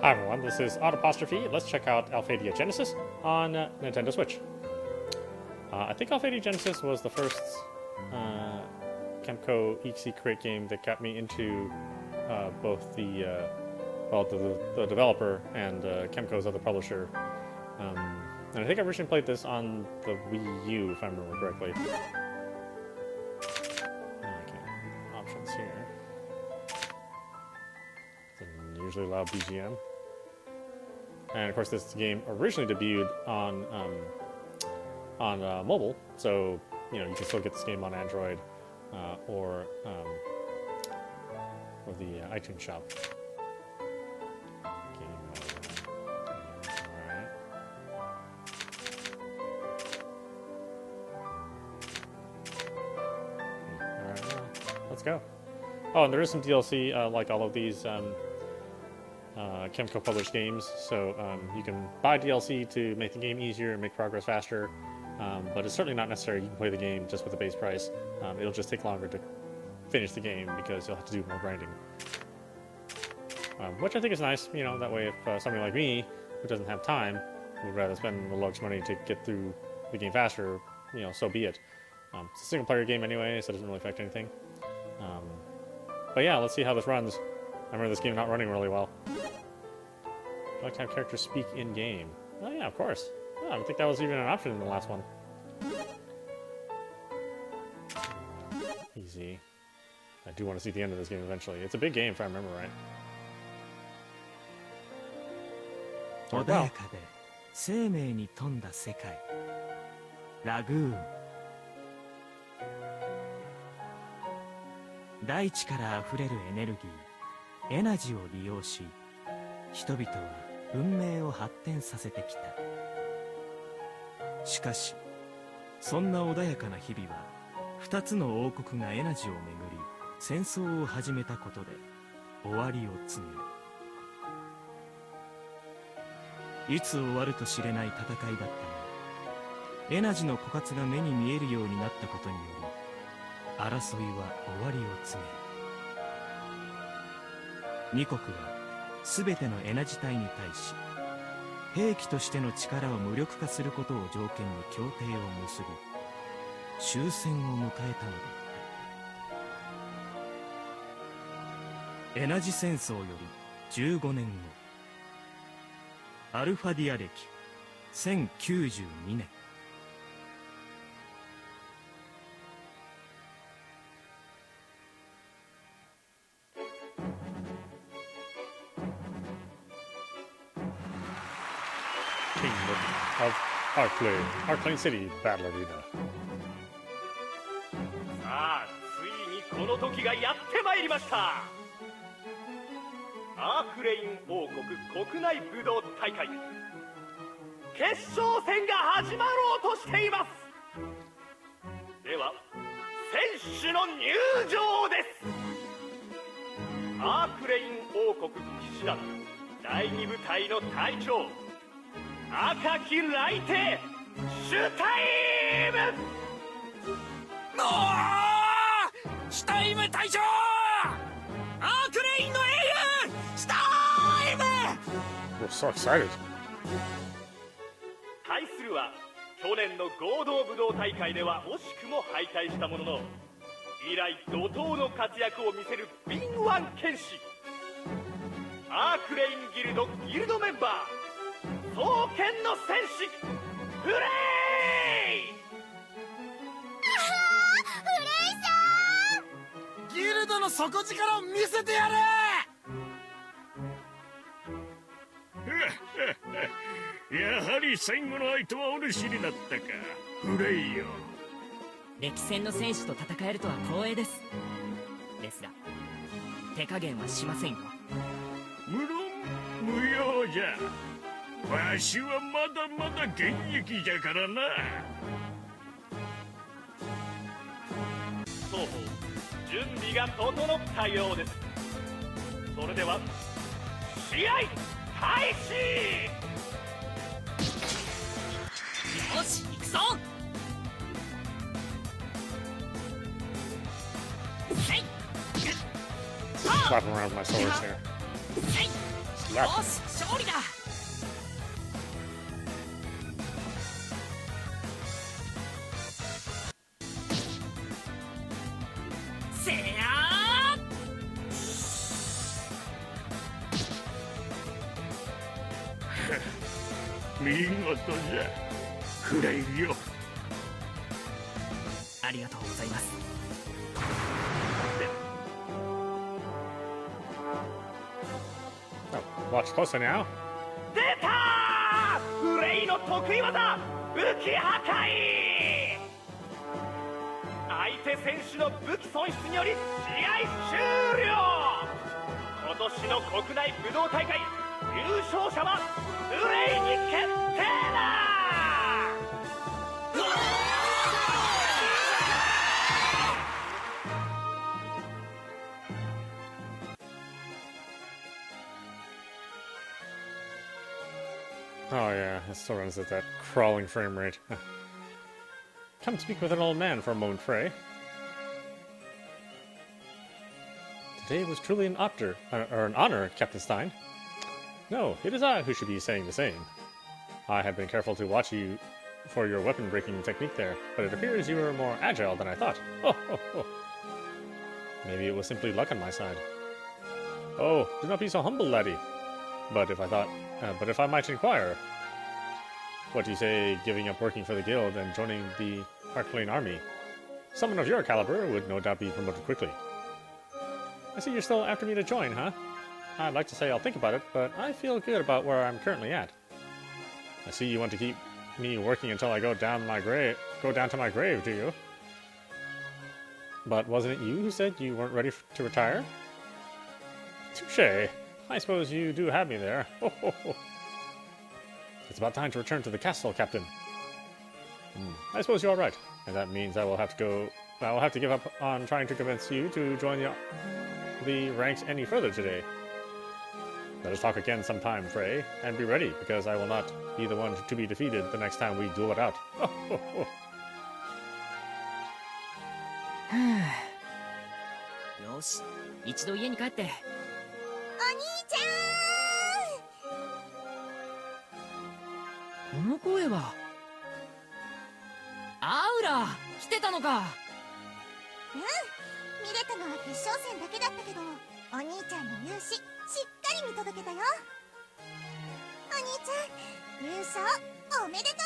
Hi everyone, this is audap. Let's check out Alphadia Genesis on Nintendo Switch. I think Alphadia Genesis was the first Kemco EXE Create game that got me into both the developer and Kemco's other publisher. And I think I originally played this on the Wii U, if I remember correctly. Okay, options here. It's an unusually loud BGM. And of course, this game originally debuted on mobile, so you know you can still get this game on Android or the iTunes shop. Let's go. Oh, and there is some DLC, like all of these Kemco published games, so you can buy DLC to make the game easier and make progress faster, but it's certainly not necessary. You can play the game just with the base price. It'll just take longer to finish the game because you'll have to do more grinding. Which I think is nice, you know, that way if somebody like me, who doesn't have time, would rather spend a large money to get through the game faster, you know, so be it. It's a single player game anyway, so it doesn't really affect anything. But yeah, let's see how this runs. I remember this game not running really well. I'd like to have characters speak in-game. Oh yeah, of course. Oh, I don't think that was even an option in the last one. Easy. I do want to see the end of this game eventually. It's a big game if I remember right. Or well. 生命に富んだ世界ラグーン大地からあふれるエネルギーエナジーを利用し人々は文明を発展させてきた。しかしそんな穏やかな日々は2つの王国がエナジーをめぐり戦争を始めたことで終わりを告げる。いつ終わると知れない戦いだったがエナジーの枯渇が目に見えるようになったことにより争いは終わりを告げる。2国は全てのエナジ隊に対し兵器としての力を無力化することを条件に協定を結び終戦を迎えたのだった。エナジ戦争より15年後アルファディア歴1092年of Archleign City Battle Arena. さあ、ついにこの時がやってまいりました。アークレイン王国国内武道大会決勝戦が始まろうとしています。では、選手の入場です。アークレイン王国騎士団第2部隊の隊長赤き雷帝シュタイム。シュタイム隊長アークレインの英雄シュタイム We're so excited. 対するは去年の合同武道大会では惜しくも敗退したものの以来怒涛の活躍を見せる敏腕剣士アークレインギルドメンバー双剣の戦士フレイ。フレイさんギルドの底力を見せてやれ。やはり最後の相手はお主になったかフレイよ。歴戦の戦士と戦えるとは光栄です。ですが手加減はしませんよ。無論無用じゃ。わしはまだまだ現役じゃからな。双方準備が整ったようです。それでは試合開始。よし行くぞ。せい Slapping around with my swords here. Slap. 通りだ。せや見事じゃフレイよ。ありがとうございます。Oh, watch closely now. 出たー！フレイの得意技武器破壊。相手選手の武器損失により試合終了。今年の国内武道大会優勝者はフレイに決定だ。Oh yeah, it still runs at that crawling frame rate. Come speak with an old man for a moment, Frey. Today was truly an honor, Captain Stein. No, it is I who should be saying the same. I have been careful to watch you for your weapon-breaking technique there, but it appears you were more agile than I thought. Oh. Maybe it was simply luck on my side. Oh, do not be so humble, laddie. But if I might inquire, what do you say giving up working for the guild and joining the Archleign army? Someone of your caliber would no doubt be promoted quickly. I see you're still after me to join, huh? I'd like to say I'll think about it, but I feel good about where I'm currently at. I see you want to keep me working until I go down to my grave, do you? But wasn't it you who said you weren't ready to retire? Touché. I suppose you do have me there. It's about time to return to the castle, Captain. I suppose you're all right, and that means I will have to give up on trying to convince you to join the ranks any further today. Let us talk again sometime, Frey, and be ready, because I will not be the one to be defeated the next time we duel it out. よし、一度家に帰って。お兄ちゃん。この声は。アウラ、来てたのか。見れたのは決勝戦だけだったけど、お兄ちゃんの勇姿しっかり見届けたよ。お兄ちゃん、優勝おめでとう。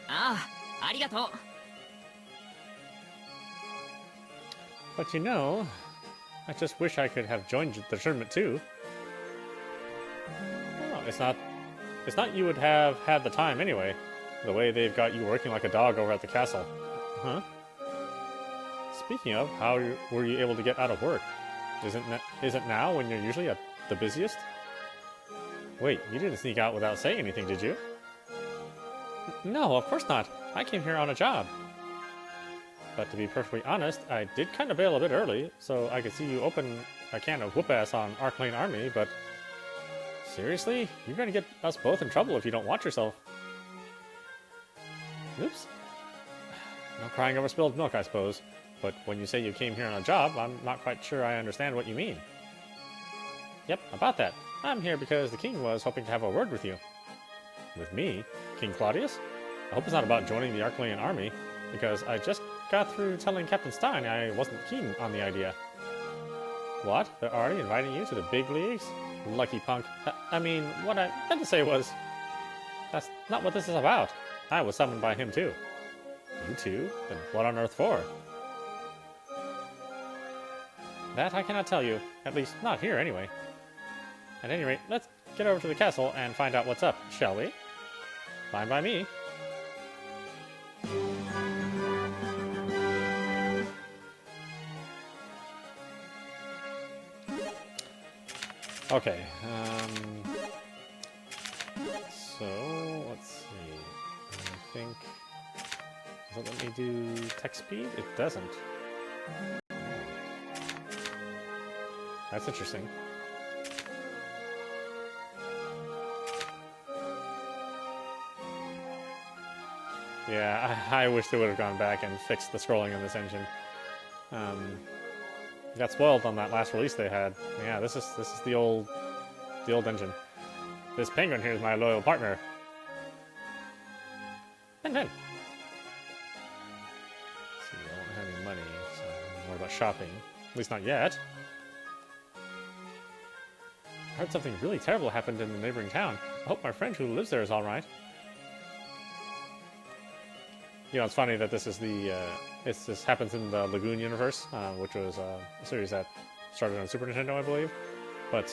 ああ、ありがとう。But you know, I just wish I could have joined the tournament too. Oh, it's not you would have had the time anyway. The way they've got you working like a dog over at the castle. Huh? Speaking of, how were you able to get out of work? Isn't now when you're usually at the busiest? Wait, you didn't sneak out without saying anything, did you? No, of course not. I came here on a job. But to be perfectly honest, I did kind of bail a bit early, so I could see you open a can of whoop-ass on Archleign Army, but... Seriously? You're gonna get us both in trouble if you don't watch yourself. Oops. No crying over spilled milk, I suppose. But when you say you came here on a job, I'm not quite sure I understand what you mean. Yep, about that. I'm here because the king was hoping to have a word with you. With me? King Claudius? I hope it's not about joining the Archleign army, because I just got through telling Captain Stein I wasn't keen on the idea. What? They're already inviting you to the big leagues? Lucky punk. I mean, what I meant to say was... That's not what this is about. I was summoned by him too. You too? Then what on earth for? That I cannot tell you. At least, not here anyway. At any rate, let's get over to the castle and find out what's up, shall we? Fine by me. Okay, so, let's see, I think, does it let me do text speed? It doesn't. That's interesting. Yeah, I wish they would have gone back and fixed the scrolling on this engine. Got spoiled on that last release they had. Yeah, this is the old engine. This penguin here is my loyal partner. Pen. See, I don't have any money, so I'm worried about shopping. At least not yet. I heard something really terrible happened in the neighboring town. I hope my friend who lives there is alright. You know, it's funny that this is the, this happens in the Lagoon universe, which was a series that started on Super Nintendo, I believe. But,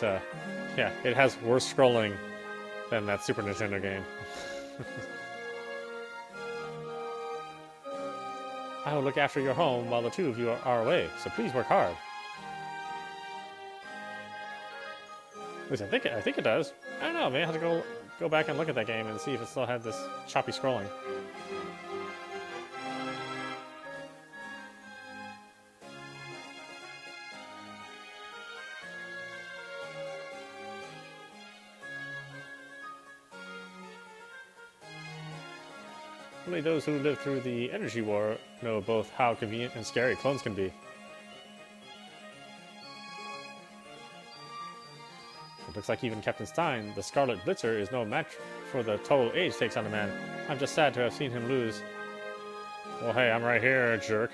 yeah, it has worse scrolling than that Super Nintendo game. I will look after your home while the two of you are away, so please work hard. At least I think it does. I don't know, man. I have to go back and look at that game and see if it still had this choppy scrolling. Only those who lived through the Energi War know both how convenient and scary clones can be. It looks like even Captain Stein, the Scarlet Blitzer, is no match for the toll age takes on a man. I'm just sad to have seen him lose. Well, hey, I'm right here, jerk.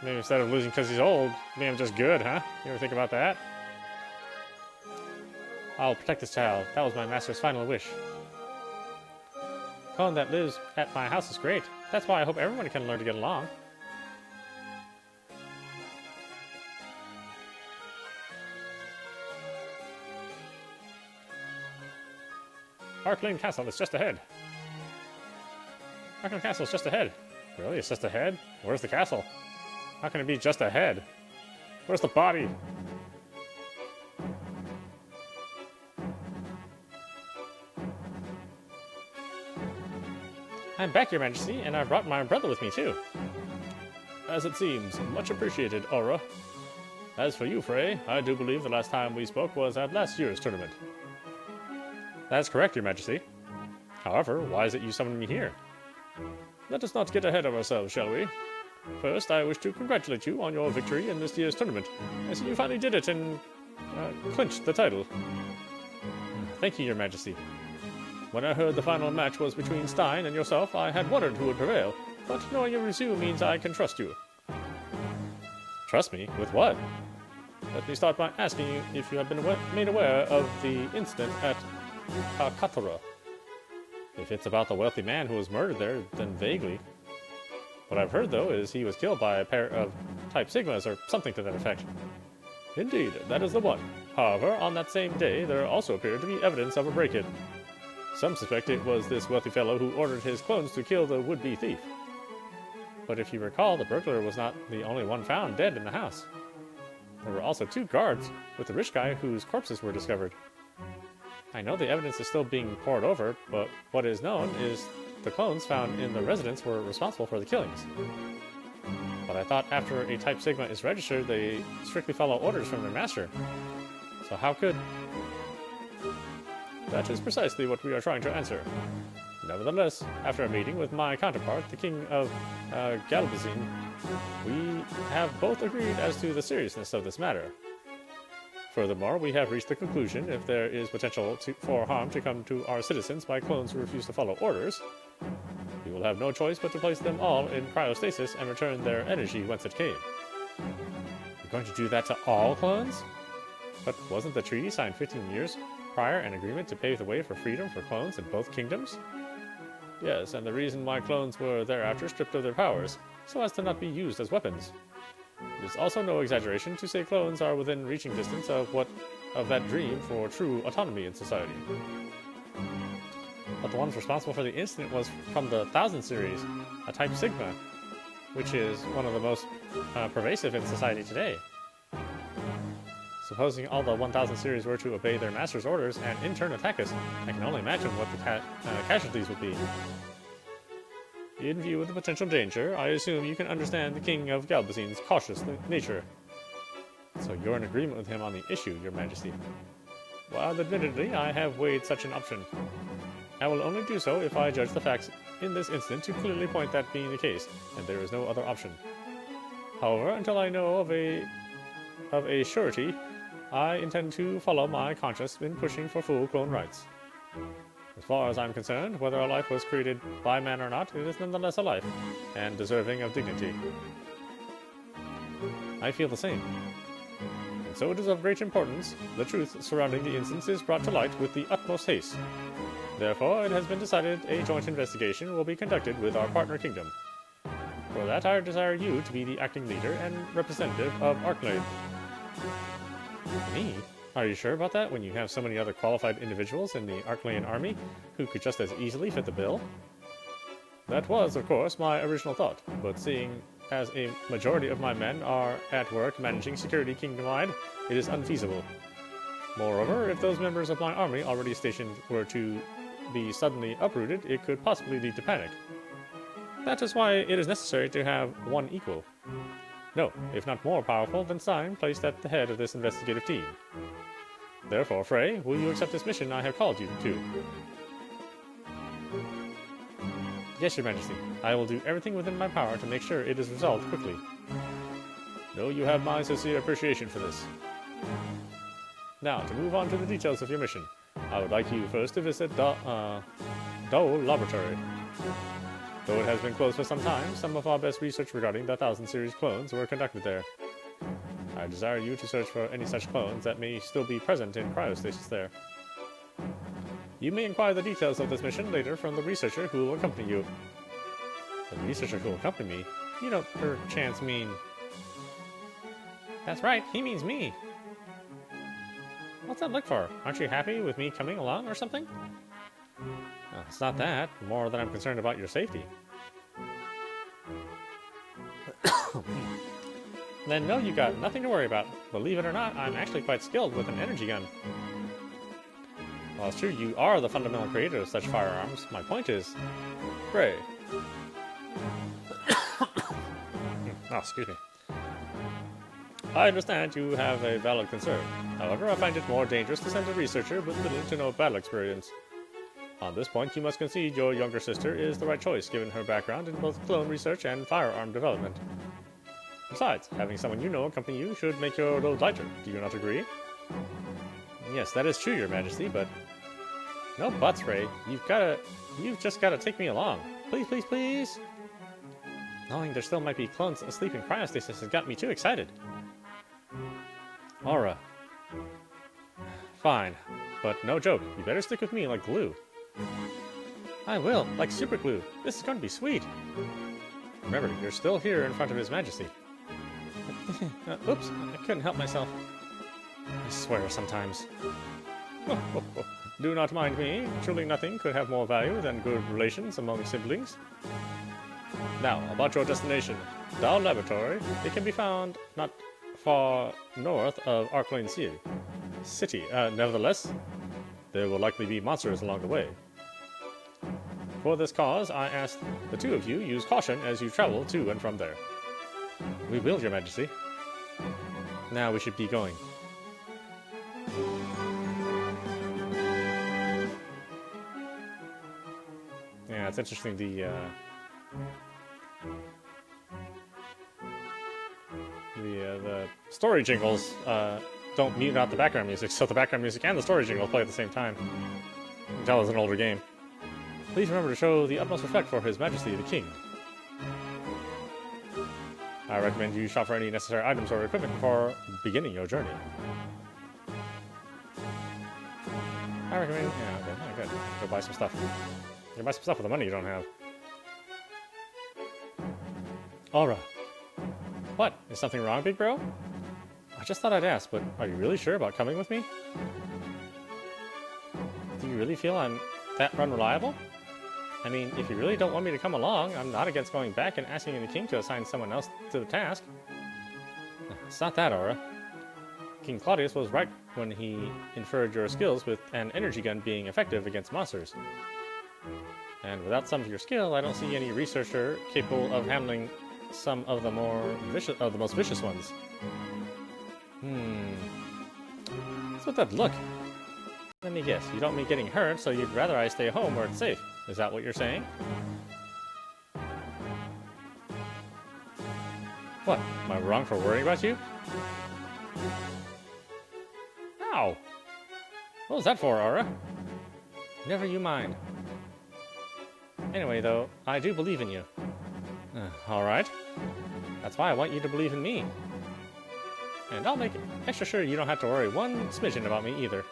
Maybe instead of losing because he's old, maybe I'm just good, huh? You ever think about that? I'll protect this child. That was my master's final wish. Clone that lives at my house is great. That's why I hope everyone can learn to get along. Archleign Castle is just ahead. Archleign Castle is just ahead. Really? It's just ahead? Where's the castle? How can it be just ahead? Where's the body? I'm back, Your Majesty, and I brought my brother with me, too. As it seems, much appreciated, Aura. As for you, Frey, I do believe the last time we spoke was at last year's tournament. That's correct, Your Majesty. However, why is it you summoned me here? Let us not get ahead of ourselves, shall we? First, I wish to congratulate you on your victory in this year's tournament. I see you finally did it and clinched the title. Thank you, Your Majesty. When I heard the final match was between Stein and yourself, I had wondered who would prevail, but knowing you resume means I can trust you. Trust me? With what? Let me start by asking you if you have been made aware of the incident at Kathara. If it's about the wealthy man who was murdered there, then vaguely. What I've heard, though, is he was killed by a pair of Type Sigmas or something to that effect. Indeed, that is the one. However, on that same day, there also appeared to be evidence of a break-in. Some suspect it was this wealthy fellow who ordered his clones to kill the would-be thief. But if you recall, the burglar was not the only one found dead in the house. There were also 2 guards with the rich guy whose corpses were discovered. I know the evidence is still being pored over, but what is known is the clones found in the residence were responsible for the killings. But I thought after a Type Sigma is registered, they strictly follow orders from their master. So how could... That is precisely what we are trying to answer. Nevertheless, after a meeting with my counterpart, the King of Ghalzabine, we have both agreed as to the seriousness of this matter. Furthermore, we have reached the conclusion if there is potential for harm to come to our citizens by clones who refuse to follow orders, we will have no choice but to place them all in cryostasis and return their energy whence it came. You're going to do that to all clones? But wasn't the treaty signed 15 years prior an agreement to pave the way for freedom for clones in both kingdoms? Yes, and the reason why clones were thereafter stripped of their powers, so as to not be used as weapons. It is also no exaggeration to say clones are within reaching distance of that dream for true autonomy in society. But the ones responsible for the incident was from the 1000 series, a Type Sigma, which is one of the most pervasive in society today. Supposing all the 1000 series were to obey their master's orders and in turn attack us, I can only imagine what the casualties would be. In view of the potential danger, I assume you can understand the King of Ghalzabine's cautious nature. So you're in agreement with him on the issue, Your Majesty. While admittedly I have weighed such an option, I will only do so if I judge the facts in this incident to clearly point that being the case, and there is no other option. However, until I know of of a surety, I intend to follow my conscience in pushing for full clone rights. As far as I'm concerned, whether a life was created by man or not, it is nonetheless a life, and deserving of dignity. I feel the same. And so it is of great importance, the truth surrounding the instance is brought to light with the utmost haste. Therefore, it has been decided a joint investigation will be conducted with our partner kingdom. For that, I desire you to be the acting leader and representative of Archleign. Me? Are you sure about that when you have so many other qualified individuals in the Archleign army who could just as easily fit the bill? That was, of course, my original thought, but seeing as a majority of my men are at work managing security kingdom-wide, it is unfeasible. Moreover, if those members of my army already stationed were to be suddenly uprooted, it could possibly lead to panic. That is why it is necessary to have one equal. No, if not more powerful than Stein, placed at the head of this investigative team. Therefore, Frey, will you accept this mission I have called you to? Yes, Your Majesty. I will do everything within my power to make sure it is resolved quickly. No, you have my sincere appreciation for this. Now, to move on to the details of your mission, I would like you first to visit the Dole Laboratory. Though it has been closed for some time, some of our best research regarding the 1000 series clones were conducted there. I desire you to search for any such clones that may still be present in cryostasis there. You may inquire the details of this mission later from the researcher who will accompany you. The researcher who will accompany me? You don't perchance mean... That's right, he means me. What's that look for? Aren't you happy with me coming along or something? It's not that. More that I'm concerned about your safety. Then no, you got nothing to worry about. Believe it or not, I'm actually quite skilled with an energy gun. Well, it's true, you are the fundamental creator of such firearms. My point is... Frey. Oh, excuse me. I understand you have a valid concern. However, I find it more dangerous to send a researcher with little to no battle experience. On this point, you must concede your younger sister is the right choice, given her background in both clone research and firearm development. Besides, having someone you know accompany you should make your load lighter. Do you not agree? Yes, that is true, Your Majesty, but... No buts, Ray. You've just gotta take me along. Please, please, please! Knowing there still might be clones asleep in cryostasis has got me too excited. Aura. Fine, but no joke. You better stick with me like glue. I will, like super glue. This is going to be sweet. Remember, you're still here in front of His Majesty. Oops, I couldn't help myself. I swear sometimes. Do not mind me. Truly nothing could have more value than good relations among siblings. Now, about your destination. Dow Laboratory. It can be found not far north of Archleign City. Nevertheless, there will likely be monsters along the way. For this cause, I ask the two of you use caution as you travel to and from there. We will, Your Majesty. Now we should be going. Yeah, it's interesting, the story jingles don't mute out the background music, so the background music and the story jingle play at the same time. You can tell it's an older game. Please remember to show the utmost respect for His Majesty the King. I recommend you shop for any necessary items or equipment before beginning your journey. I recommend... Yeah, okay, oh, good. Go buy some stuff. You can buy some stuff with the money you don't have. Aura. What? Is something wrong, big bro? I just thought I'd ask, but are you really sure about coming with me? Do you really feel I'm that unreliable? I mean, if you really don't want me to come along, I'm not against going back and asking the king to assign someone else to the task. It's not that, Aura. King Claudius was right when he inferred your skills with an energy gun being effective against monsters. And without some of your skill, I don't see any researcher capable of handling some of the most vicious ones. What's with that look? Let me guess, you don't mean getting hurt, so you'd rather I stay home where it's safe. Is that what you're saying? What? Am I wrong for worrying about you? Ow! What was that for, Aura? Never you mind. Anyway, though, I do believe in you. Alright. That's why I want you to believe in me. And I'll make extra sure you don't have to worry one smidgen about me either.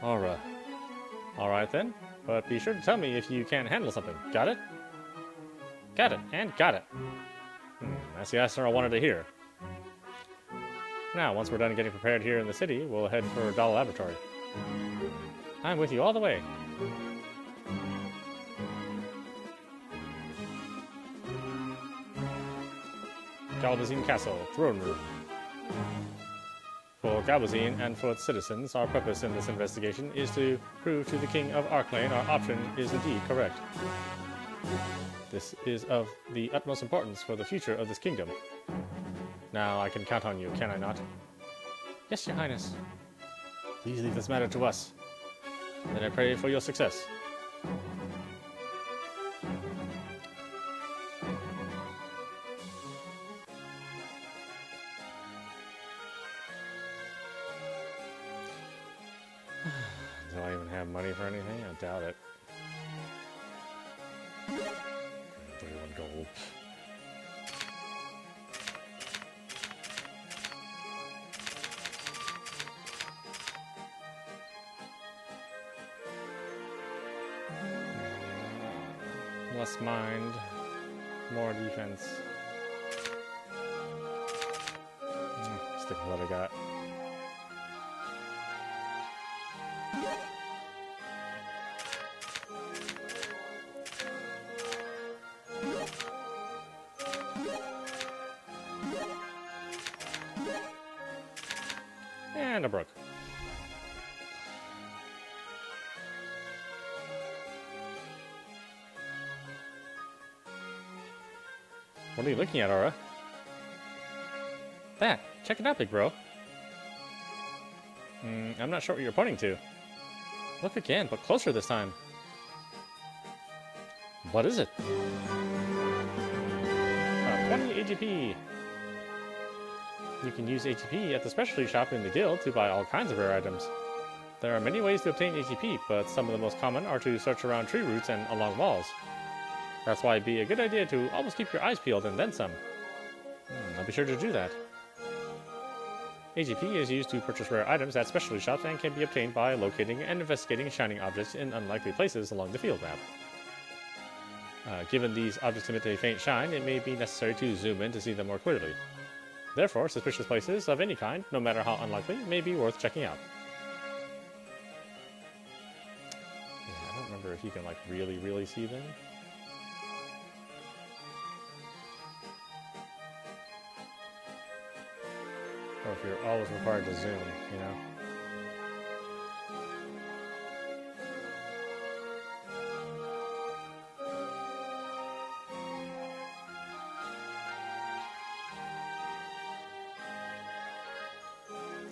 Aura. Alright then, but be sure to tell me if you can't handle something. Got it? Got it, and got it. That's the answer I wanted to hear. Now, once we're done getting prepared here in the city, we'll head for Doll Laboratory. I'm with you all the way. Ghalzabine Castle, Throne Room. For Ghalzabine and for its citizens, our purpose in this investigation is to prove to the King of Archleign our option is indeed correct. This is of the utmost importance for the future of this kingdom. Now I can count on you, can I not? Yes, Your Highness. Please leave this matter to us. Then I pray for your success. Do I even have money for anything? I doubt it. 31 gold. Less mind, more defense. Stick with what I got. And a brook. What are you looking at, Aura? That! Check it out, big bro. I'm not sure what you're pointing to. Look again, but closer this time. What is it? 20 ATP! You can use ATP at the specialty shop in the guild to buy all kinds of rare items. There are many ways to obtain ATP, but some of the most common are to search around tree roots and along walls. That's why it'd be a good idea to always keep your eyes peeled and then some. I'll be sure to do that. ATP is used to purchase rare items at specialty shops and can be obtained by locating and investigating shining objects in unlikely places along the field map. Given these objects emit a faint shine, it may be necessary to zoom in to see them more clearly. Therefore, suspicious places of any kind, no matter how unlikely, may be worth checking out. Yeah, I don't remember if you can, like, really see them. Or if you're always required to zoom, you know?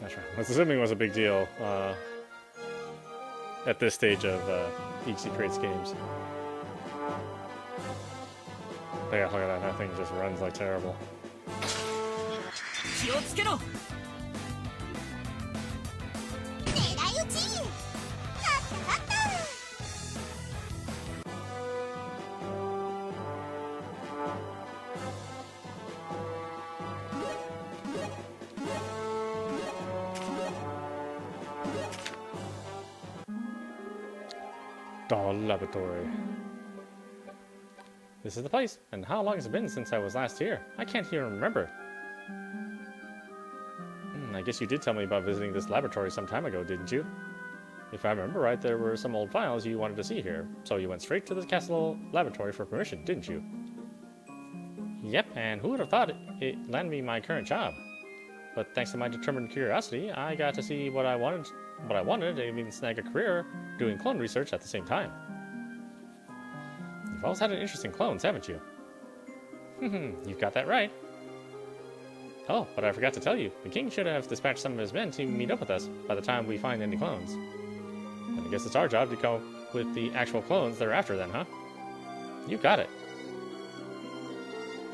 That's right. Well, zooming was a big deal at this stage of EC Creates games. But yeah, look at that. That thing just runs like terrible. 気をつけろ。狙い撃ち。勝った。Doll Laboratory. This is the place, and how long has it been since I was last here? I can't even remember. I guess you did tell me about visiting this laboratory some time ago, didn't you? If I remember right, there were some old files you wanted to see here, so you went straight to the castle laboratory for permission, didn't you? Yep, and who would have thought it landed me my current job? But thanks to my determined curiosity, I got to see what I wanted, and even snag a career doing clone research at the same time. You've always had an interest in clones, haven't you? You've got that right. Oh, but I forgot to tell you, the king should have dispatched some of his men to meet up with us by the time we find any clones. And I guess it's our job to come up with the actual clones they're after then, huh? You got it.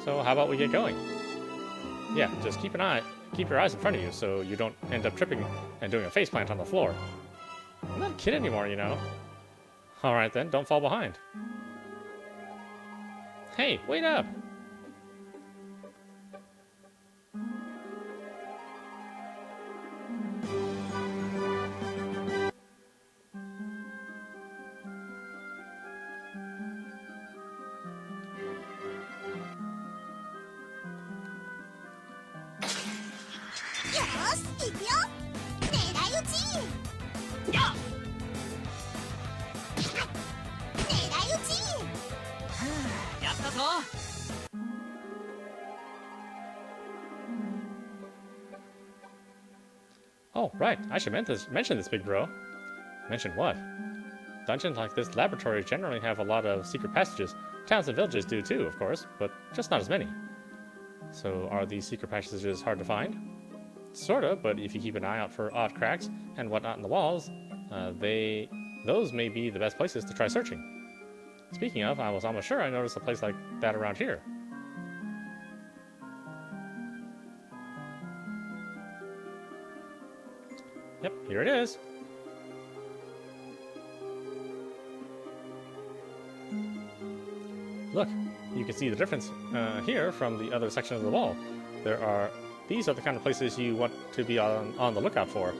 So how about we get going? Yeah, just keep an eye keep your eyes in front of you so you don't end up tripping and doing a faceplant on the floor. I'm not a kid anymore, you know. Alright then, don't fall behind. Hey, wait up! Oh, right. I should mention this, big bro. Mention what? Dungeons like this laboratory generally have a lot of secret passages. Towns and villages do too, of course, but just not as many. So are these secret passages hard to find? Sorta, but if you keep an eye out for odd cracks and whatnot in the walls, those may be the best places to try searching. Speaking of, I was almost sure I noticed a place like that around here. Yep, here it is. Look, you can see the difference here from the other section of the wall. These are the kind of places you want to be on the lookout for.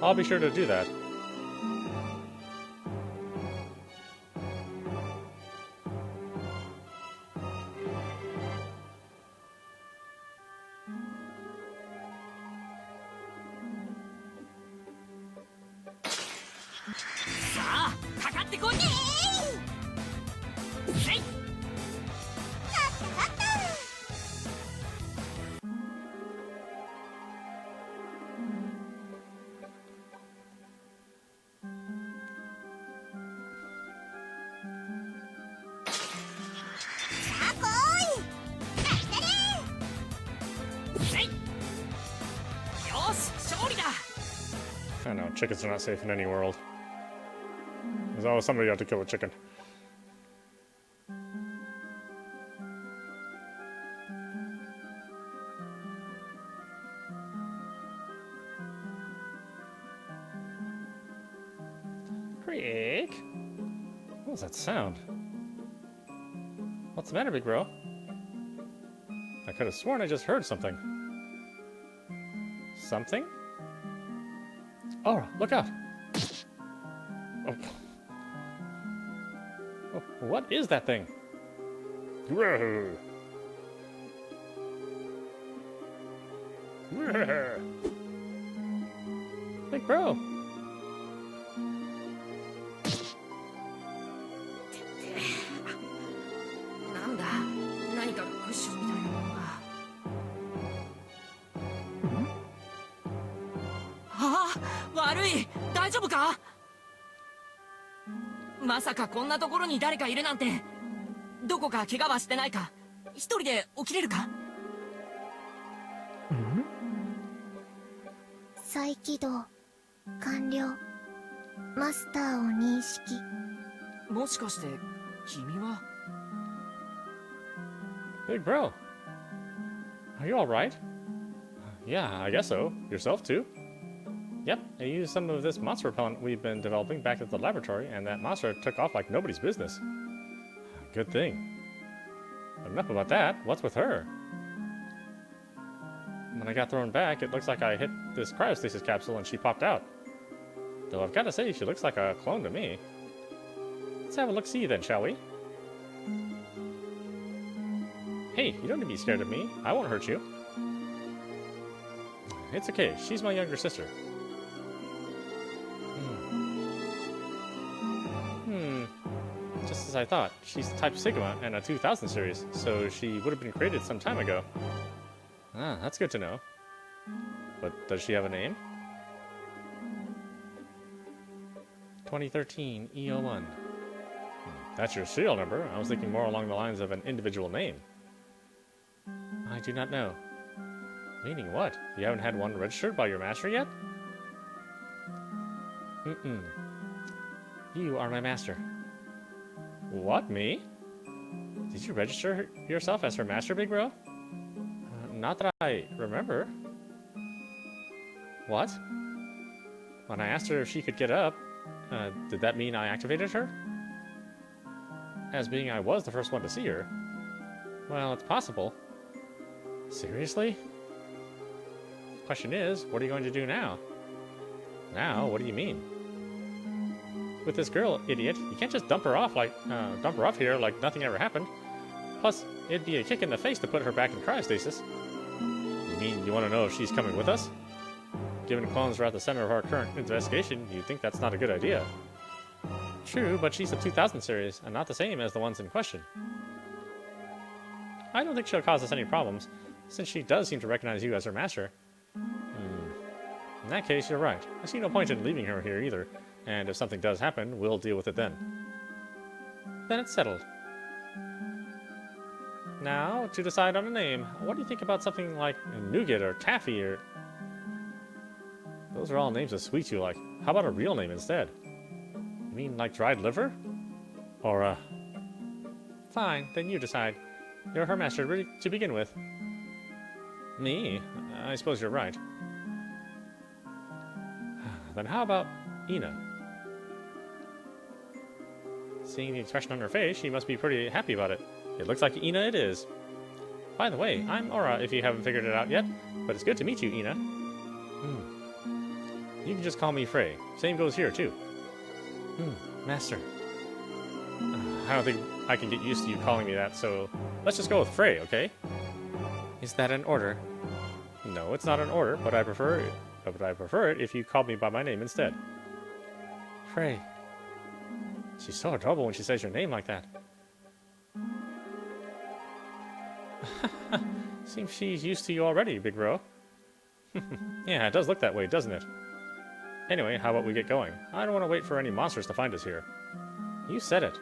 I'll be sure to do that. I know, chickens are not safe in any world. There's always somebody out to kill a chicken. Creak! What was that sound? What's the matter, big bro? I could have sworn I just heard something. Something? Oh, look out! Oh. Oh, what is that thing? Whoa. Big bro! Warui, 大丈夫か? まさかこんなところに誰かいるなんて。どこか怪我はしてないか? 一人で起きれるか? 再起動完了。マスターを認識。もしかして君は? Big bro, are you all right? Yeah, I guess so. Yourself too? Yep, I used some of this monster repellent we've been developing back at the laboratory, and that monster took off like nobody's business. Good thing. But enough about that. What's with her? When I got thrown back, it looks like I hit this cryostasis capsule and she popped out. Though I've got to say, she looks like a clone to me. Let's have a look-see then, shall we? Hey, you don't need to be scared of me. I won't hurt you. It's okay. She's my younger sister. Just as I thought. She's Type Sigma and a 2000 series, so she would have been created some time ago. Ah, that's good to know. But does she have a name? 2013 EO1. That's your serial number. I was thinking more along the lines of an individual name. I do not know. Meaning what? You haven't had one registered by your master yet? You are my master. What, me? Did you register yourself as her master, big bro? Not that I remember. What? When I asked her if she could get up, did that mean I activated her? As being I was the first one to see her. Well, it's possible. Seriously? Question is, what are you going to do now? Now? What do you mean? With this girl, idiot, you can't just dump her off here like nothing ever happened. Plus, it'd be a kick in the face to put her back in cryostasis. You mean you want to know if she's coming with us? Given clones are at the center of our current investigation, you'd think that's not a good idea. True, but she's the 2000 series, and not the same as the ones in question. I don't think she'll cause us any problems, since she does seem to recognize you as her master. In that case, you're right. I see no point in leaving her here either, and if something does happen, we'll deal with it then. Then it's settled. Now, to decide on a name, what do you think about something like Nougat or Taffy or... Those are all names of sweets you like. How about a real name instead? You mean like dried liver? Or, Fine, then you decide. You're her master really to begin with. Me? I suppose you're right. Then how about Ina? Seeing the expression on her face, she must be pretty happy about it. It looks like Ina it is. By the way, I'm Aura if you haven't figured it out yet, but it's good to meet you, Ina. You can just call me Frey. Same goes here, too. Master. I don't think I can get used to you calling me that, so let's just go with Frey, okay? Is that an order? No, it's not an order, but I prefer it if you called me by my name instead. Frey. She's so adorable when she says your name like that. Seems she's used to you already, Big Bro. Yeah, it does look that way, doesn't it? Anyway, how about we get going? I don't want to wait for any monsters to find us here. You said it.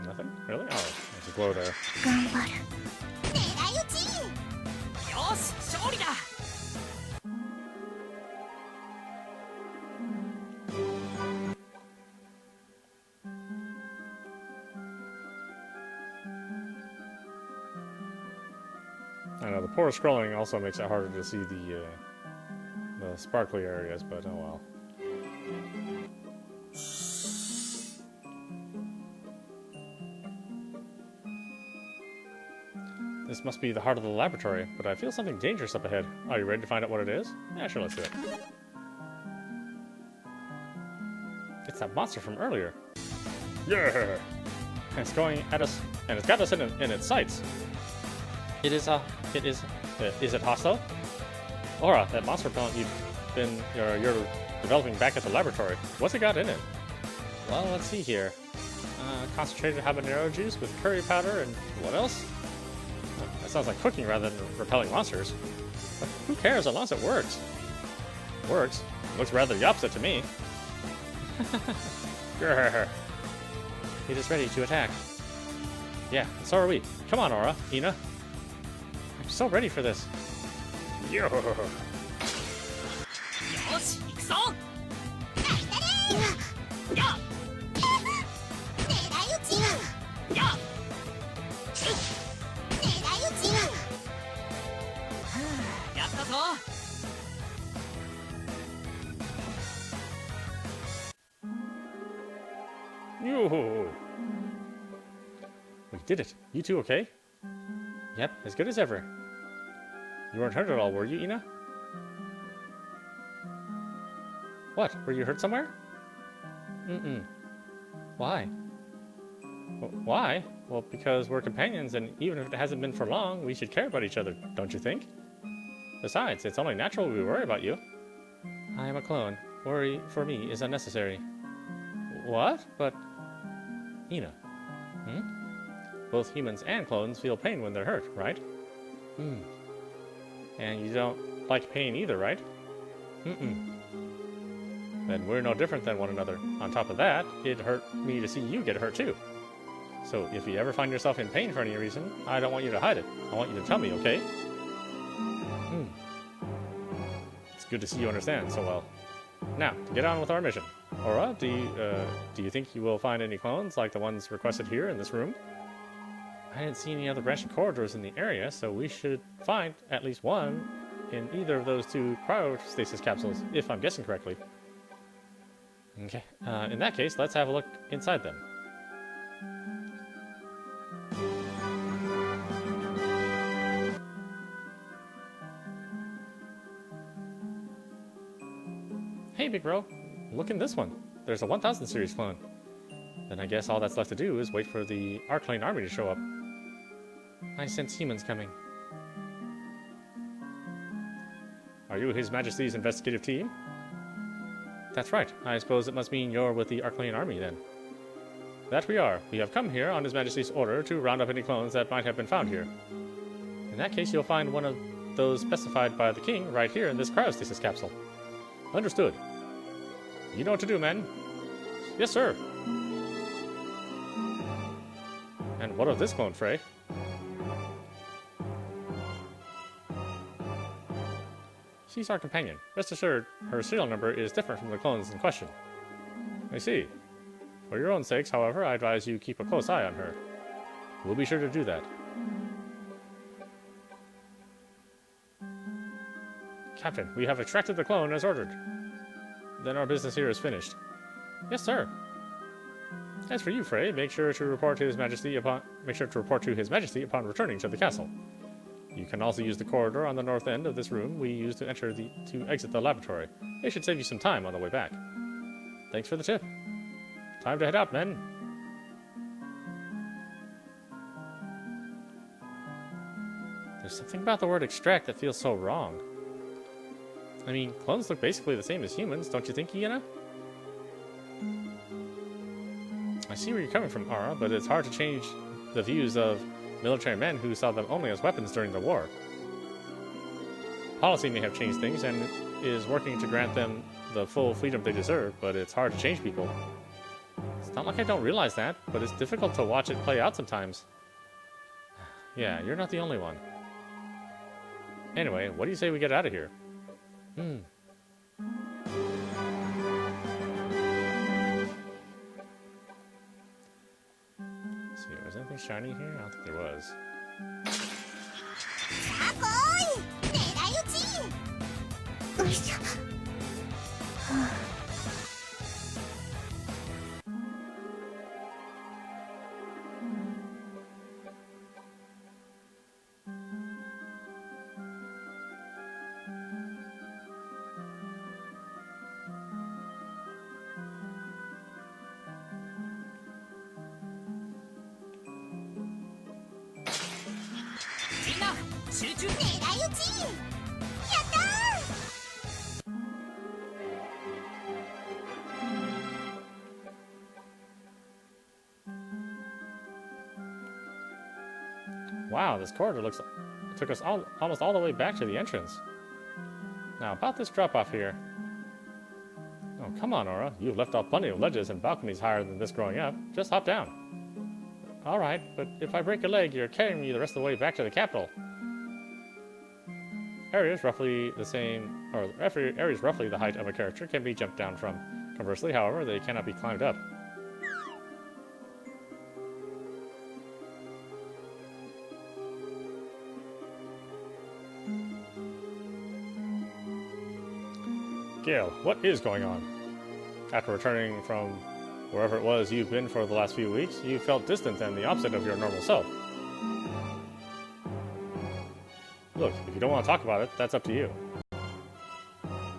Nothing? Really? Oh, there's a glow there. I know the poor scrolling also makes it harder to see the sparkly areas, but oh well. This must be the heart of the laboratory, but I feel something dangerous up ahead. Are you ready to find out what it is? Yeah, sure, let's do it. It's that monster from earlier. Yeah! It's going at us, and it's got us in its sights. Is it hostile? Aura, that monster repellent you're developing back at the laboratory. What's it got in it? Well, let's see here. Concentrated habanero juice with curry powder and what else? That sounds like cooking rather than repelling monsters. But who cares as long as it works? Works? Looks rather the opposite to me. Grrr. It is ready to attack. Yeah, so are we. Come on, Aura, Ina. I'm so ready for this. Yo. Yoo-hoo. did it. You two okay? Yep, as good as ever. You weren't hurt at all, were you, Ina? What? Were you hurt somewhere? Mm-mm. Why? Why? Well, because we're companions, and even if it hasn't been for long, we should care about each other, don't you think? Besides, it's only natural we worry about you. I am a clone. Worry, for me, is unnecessary. What? But... Ina. Both humans and clones feel pain when they're hurt, right? And you don't like pain either, right? Then we're no different than one another. On top of that, it hurt me to see you get hurt too. So if you ever find yourself in pain for any reason, I don't want you to hide it. I want you to tell me, okay? It's good to see you understand so well. Now, to get on with our mission. Aura, do you think you will find any clones like the ones requested here in this room? I didn't see any other branching corridors in the area, so we should find at least one in either of those two cryostasis capsules, if I'm guessing correctly. Okay, in that case, let's have a look inside them. Hey, big bro, look in this one. There's a 1000 series clone. Then I guess all that's left to do is wait for the Archleign army to show up. I sense humans coming. Are you His Majesty's investigative team? That's right. I suppose it must mean you're with the Archleign army, then. That we are. We have come here on His Majesty's order to round up any clones that might have been found here. In that case, you'll find one of those specified by the king right here in this cryostasis capsule. Understood. You know what to do, men. Yes, sir. And what of this clone, Frey? She's our companion. Rest assured, her serial number is different from the clones in question. I see. For your own sakes, however, I advise you keep a close eye on her. We'll be sure to do that. Captain, we have extracted the clone as ordered. Then our business here is finished. Yes, sir. As for you, Frey, make sure to report to His Majesty upon returning to the castle. You can also use the corridor on the north end of this room we use to exit the laboratory. It should save you some time on the way back. Thanks for the tip. Time to head out, men. There's something about the word extract that feels so wrong. I mean, clones look basically the same as humans, don't you think, Iana? I see where you're coming from, Aura, but it's hard to change the views of military men who saw them only as weapons during the war. Policy may have changed things and is working to grant them the full freedom they deserve, but it's hard to change people. It's not like I don't realize that, but it's difficult to watch it play out sometimes. Yeah, you're not the only one. Anyway, what do you say we get out of here? Let's see, was anything shiny here? I don't think there was. さあ来い狙い撃ちよいしょ、はあ 狙い撃ちやったー Wow, this corridor took us almost all the way back to the entrance. Now, about this drop-off here. Oh, come on, Aura. You've left off plenty of ledges and balconies higher than this growing up. Just hop down. Alright, but if I break a leg, you're carrying me the rest of the way back to the capital. Areas roughly the height of a character can be jumped down from. Conversely, however, they cannot be climbed up. Gale, what is going on? After returning from Wherever it was you've been for the last few weeks, you felt distant and the opposite of your normal self. Look, if you don't want to talk about it, that's up to you.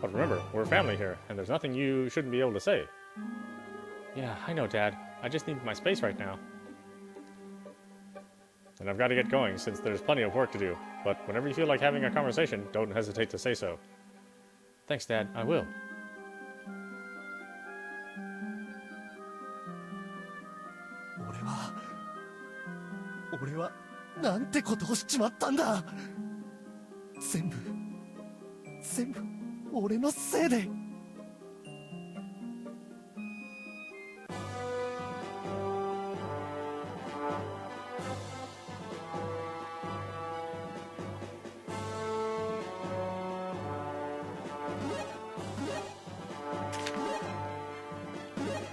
But remember, we're family here, and there's nothing you shouldn't be able to say. Yeah, I know, Dad. I just need my space right now. And I've got to get going, since there's plenty of work to do. But whenever you feel like having a conversation, don't hesitate to say so. Thanks, Dad. I will.俺はなんてことをしちまったんだ。全部俺のせいで。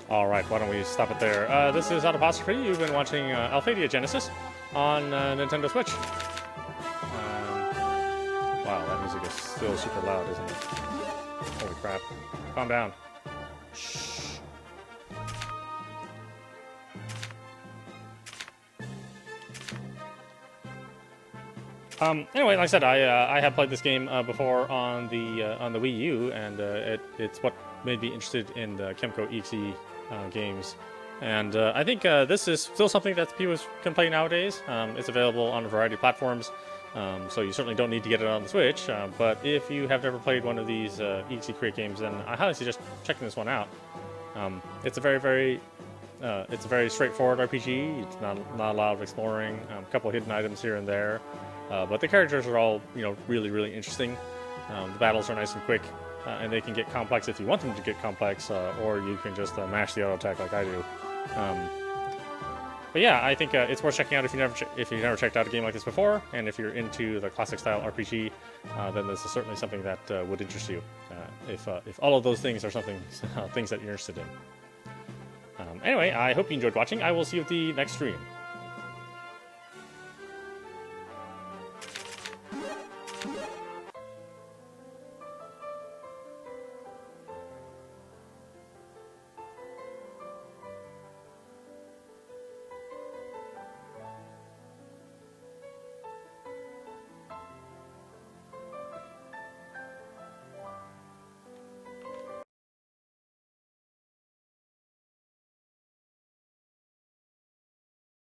Alright, why don't we stop it there. This is audap. You've been watching Alphadia Genesis on Nintendo Switch. Wow, that music is still super loud, isn't it? Holy crap. Calm down. Shh. Anyway, like I said, I have played this game before on the Wii U, and it's what made me interested in the Kemco EXE games. And I think this is still something that people can play nowadays. It's available on a variety of platforms, so you certainly don't need to get it on the Switch. But if you have never played one of these EXE Create games, then I highly suggest checking this one out. It's a very straightforward RPG. It's not a lot of exploring. A couple hidden items here and there, but the characters are all really interesting. The battles are nice and quick. And they can get complex if you want them to get complex, or you can just mash the auto attack like I do. But yeah, I think it's worth checking out if you never checked out a game like this before, and if you're into the classic style RPG, then this is certainly something that would interest you. If all of those things are things that you're interested in. Anyway, I hope you enjoyed watching. I will see you at the next stream.